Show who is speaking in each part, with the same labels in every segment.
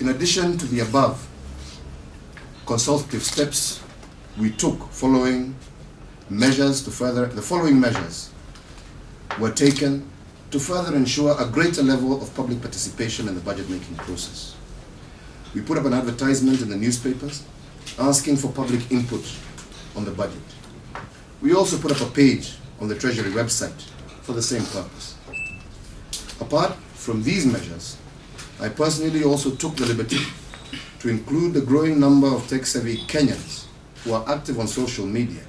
Speaker 1: In addition to the above consultative steps we took following the following measures were taken to further ensure a greater level of public participation in the budget-making process. We put up an advertisement in the newspapers asking for public input on the budget. We also put up a page on the Treasury website for the same purpose. Apart from these measures, I personally also took the liberty to include the growing number of tech-savvy Kenyans who are active on social media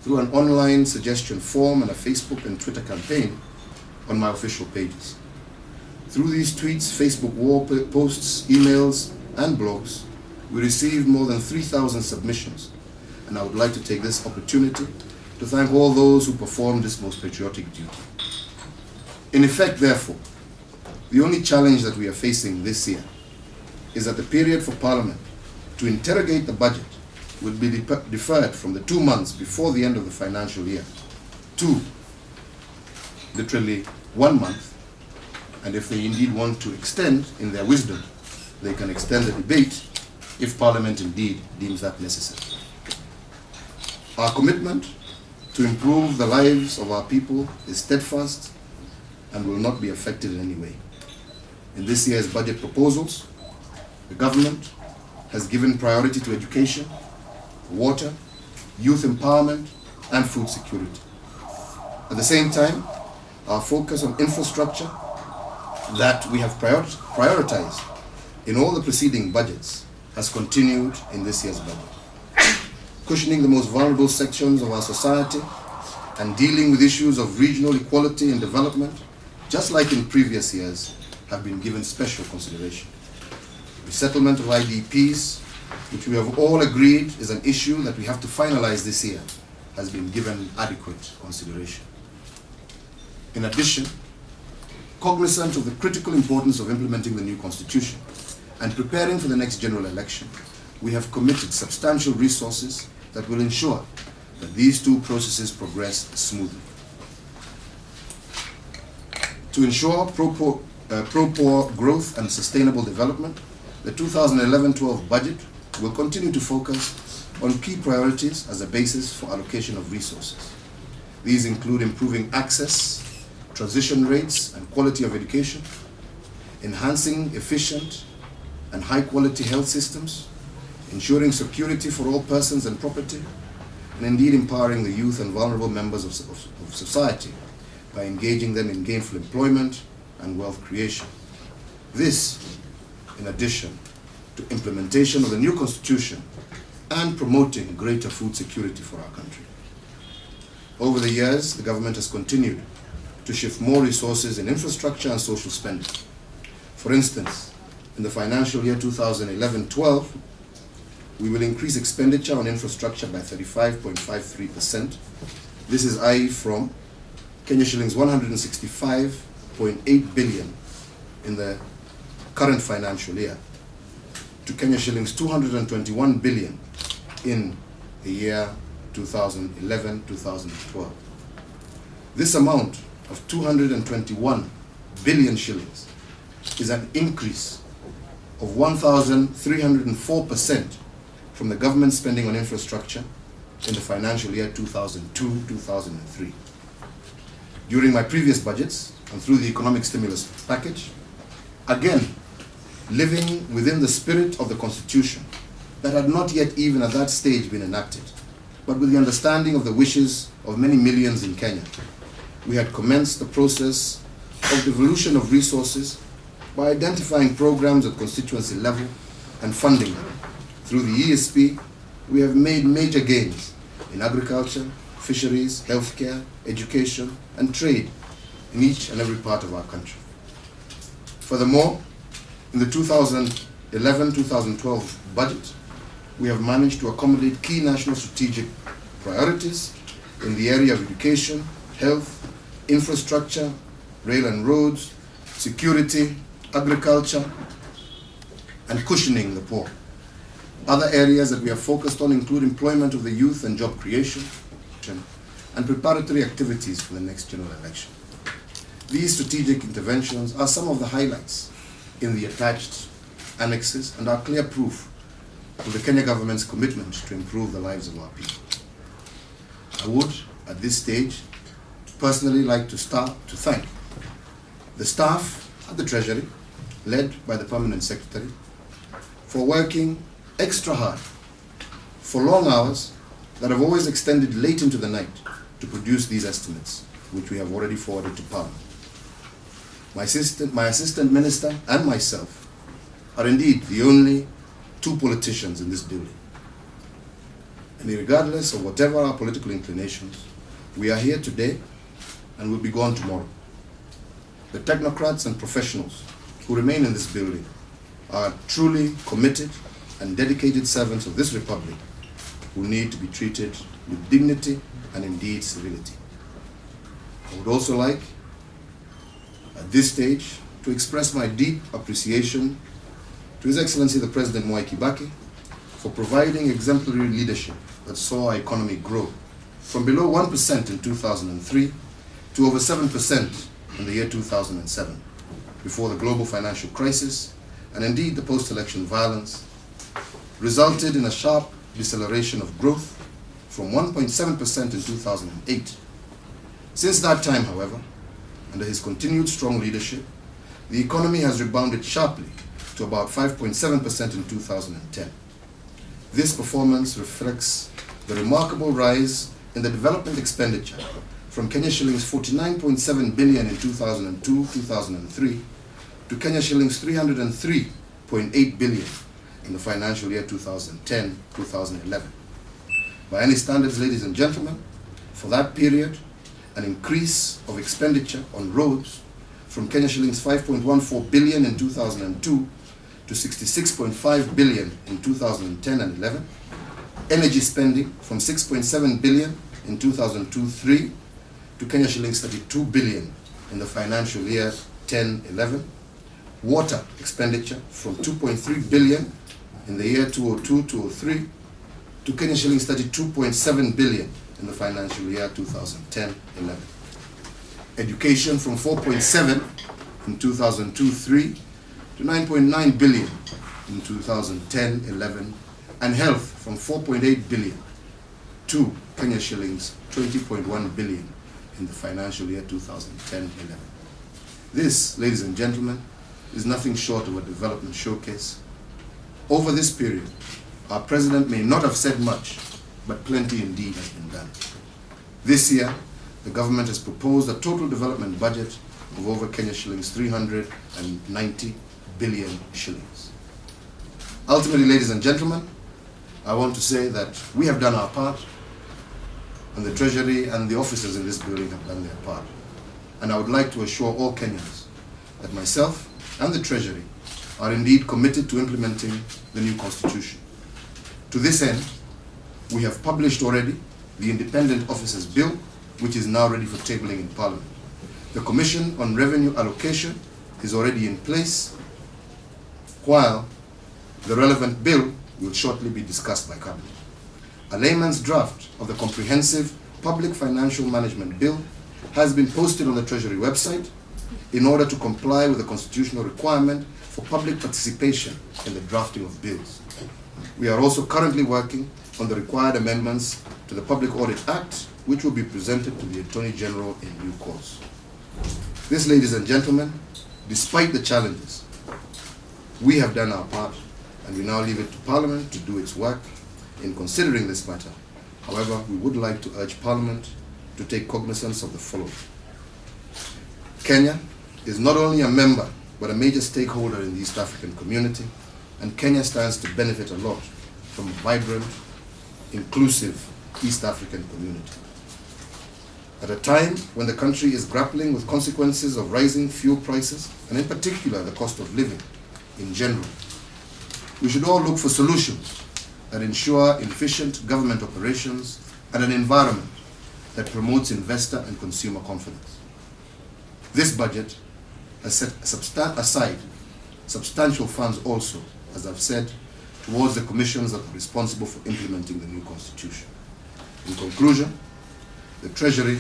Speaker 1: through an online suggestion form and a Facebook and Twitter campaign on my official pages. Through these tweets, Facebook wall posts, emails, and blogs, we received more than 3,000 submissions, and I would like to take this opportunity to thank all those who performed this most patriotic duty. In effect, therefore, the only challenge that we are facing this year is that the period for Parliament to interrogate the budget will be deferred from the 2 months before the end of the financial year to literally 1 month, and if they indeed want to extend in their wisdom, they can extend the debate if Parliament indeed deems that necessary. Our commitment to improve the lives of our people is steadfast and will not be affected in any way. In this year's budget proposals, the government has given priority to education, water, youth empowerment, and food security. At the same time, our focus on infrastructure that we have prioritized in all the preceding budgets has continued in this year's budget. Cushioning the most vulnerable sections of our society and dealing with issues of regional equality and development, just like in previous years, have been given special consideration. Resettlement of IDPs, which we have all agreed is an issue that we have to finalize this year, has been given adequate consideration. In addition, cognizant of the critical importance of implementing the new constitution and preparing for the next general election, we have committed substantial resources that will ensure that these two processes progress smoothly. To ensure pro-poor growth and sustainable development, the 2011-12 budget will continue to focus on key priorities as a basis for allocation of resources. These include improving access, transition rates and quality of education, enhancing efficient and high-quality health systems, ensuring security for all persons and property, and indeed empowering the youth and vulnerable members of society by engaging them in gainful employment and wealth creation. This, in addition to implementation of the new constitution and promoting greater food security for our country. Over the years, the government has continued to shift more resources in infrastructure and social spending. For instance, in the financial year 2011-12, we will increase expenditure on infrastructure by 35.53%. This is i.e. from Kenya shillings 165.8 billion in the current financial year to Kenya shillings 221 billion in the year 2011-2012. This amount of 221 billion shillings is an increase of 1,304% from the government spending on infrastructure in the financial year 2002-2003. During my previous budgets and through the economic stimulus package, again, living within the spirit of the Constitution that had not yet even at that stage been enacted, but with the understanding of the wishes of many millions in Kenya, we had commenced the process of devolution of resources by identifying programs at constituency level and funding them. Through the ESP, we have made major gains in agriculture, fisheries, healthcare, education, and trade in each and every part of our country. Furthermore, in the 2011-2012 budget, we have managed to accommodate key national strategic priorities in the area of education, health, infrastructure, rail and roads, security, agriculture, and cushioning the poor. Other areas that we have focused on include employment of the youth and job creation, and preparatory activities for the next general election. These strategic interventions are some of the highlights in the attached annexes, and are clear proof of the Kenya government's commitment to improve the lives of our people. I would, at this stage, personally like to thank the staff at the Treasury, led by the Permanent Secretary, for working extra hard for long hours that have always extended late into the night to produce these estimates, which we have already forwarded to Parliament. My assistant minister and myself are indeed the only two politicians in this building. And regardless of whatever our political inclinations, we are here today and will be gone tomorrow. The technocrats and professionals who remain in this building are truly committed and dedicated servants of this republic who need to be treated with dignity and indeed civility. I would also like, at this stage, to express my deep appreciation to His Excellency the President Mwai Kibaki for providing exemplary leadership that saw our economy grow from below 1% in 2003 to over 7% in the year 2007, before the global financial crisis and indeed the post-election violence resulted in a sharp deceleration of growth from 1.7% in 2008. Since that time, however, under his continued strong leadership, the economy has rebounded sharply to about 5.7% in 2010. This performance reflects the remarkable rise in the development expenditure from Kenya shillings 49.7 billion in 2002-2003 to Kenya shillings 303.8 billion in the financial year 2010-2011. By any standards, ladies and gentlemen, for that period, an increase of expenditure on roads from Kenya shillings 5.14 billion in 2002 to 66.5 billion in 2010 and 11, energy spending from 6.7 billion in 2002-03 to Kenya shillings 32 billion in the financial year 10-11, water expenditure from 2.3 billion in the year 2002-03 to Kenya shillings 32.7 billion in the financial year 2010-11. Education from 4.7 in 2002-03 to 9.9 billion in 2010-11, and health from 4.8 billion to Kenya shillings 20.1 billion in the financial year 2010-11. This, ladies and gentlemen, is nothing short of a development showcase. Over this period, our president may not have said much, but plenty indeed has been done. This year, the government has proposed a total development budget of over Kenya shillings 390 billion shillings. Ultimately, ladies and gentlemen, I want to say that we have done our part, and the Treasury and the officers in this building have done their part. And I would like to assure all Kenyans that myself and the Treasury are indeed committed to implementing the new Constitution. To this end, we have published already the Independent Officers Bill, which is now ready for tabling in Parliament. The Commission on Revenue Allocation is already in place, while the relevant bill will shortly be discussed by Cabinet. A layman's draft of the Comprehensive Public Financial Management Bill has been posted on the Treasury website in order to comply with the constitutional requirement for public participation in the drafting of bills. We are also currently working on the required amendments to the Public Audit Act, which will be presented to the Attorney General in due course. This, ladies and gentlemen, despite the challenges, we have done our part, and we now leave it to Parliament to do its work in considering this matter. However, we would like to urge Parliament to take cognizance of the following. Kenya is not only a member, but a major stakeholder in the East African community, and Kenya stands to benefit a lot from a vibrant, inclusive East African community. At a time when the country is grappling with consequences of rising fuel prices, and in particular the cost of living in general, we should all look for solutions that ensure efficient government operations and an environment that promotes investor and consumer confidence. This budget has set aside substantial funds also, as I've said, towards the commissions that are responsible for implementing the new Constitution. In conclusion, the Treasury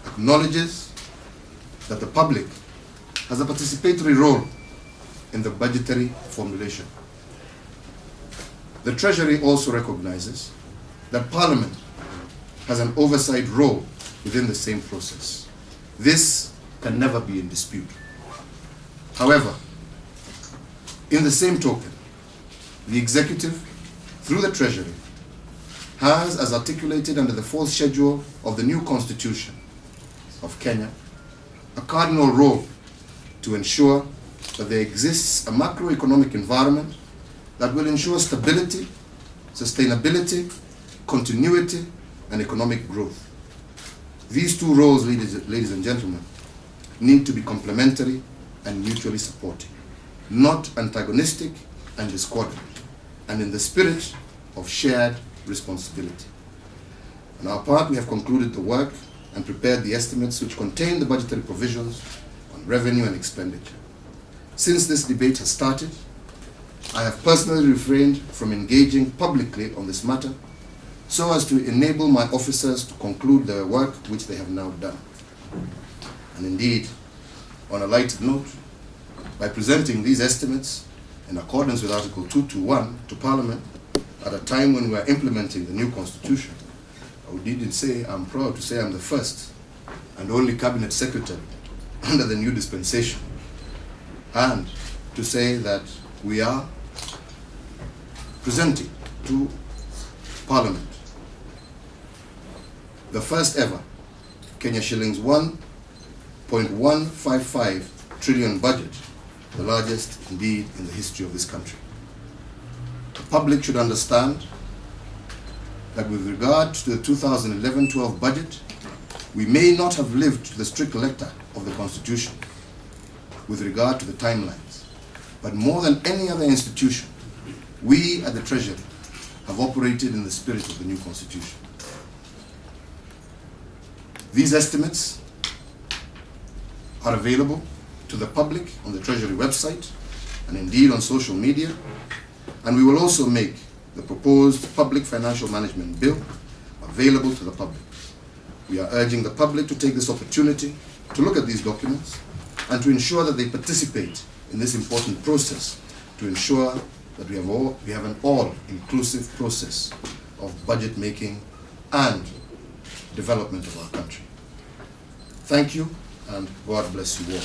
Speaker 1: acknowledges that the public has a participatory role in the budgetary formulation. The Treasury also recognizes that Parliament has an oversight role within the same process. This can never be in dispute. However, in the same token, the Executive, through the Treasury, has, as articulated under the 4th schedule of the new Constitution of Kenya, a cardinal role to ensure that there exists a macroeconomic environment that will ensure stability, sustainability, continuity, and economic growth. These two roles, ladies and gentlemen, need to be complementary and mutually supporting, not antagonistic and discordant, and in the spirit of shared responsibility. On our part, we have concluded the work and prepared the estimates which contain the budgetary provisions on revenue and expenditure. Since this debate has started, I have personally refrained from engaging publicly on this matter so as to enable my officers to conclude their work which they have now done. And indeed, on a lighter note, by presenting these estimates in accordance with Article 221 to Parliament at a time when we are implementing the new Constitution, I would indeed say, I'm proud to say I'm the first and only Cabinet Secretary under the new dispensation, and to say that we are presenting to Parliament the first ever Kenya shillings 1.155 trillion budget, the largest indeed in the history of this country. The public should understand that with regard to the 2011-12 budget, we may not have lived to the strict letter of the Constitution with regard to the timelines, but more than any other institution, we at the Treasury have operated in the spirit of the new Constitution. These estimates are available to the public on the Treasury website and indeed on social media, and we will also make the proposed Public Financial Management Bill available to the public. We are urging the public to take this opportunity to look at these documents and to ensure that they participate in this important process to ensure that we have an all-inclusive process of budget making and development of our country. Thank you, and God bless you all.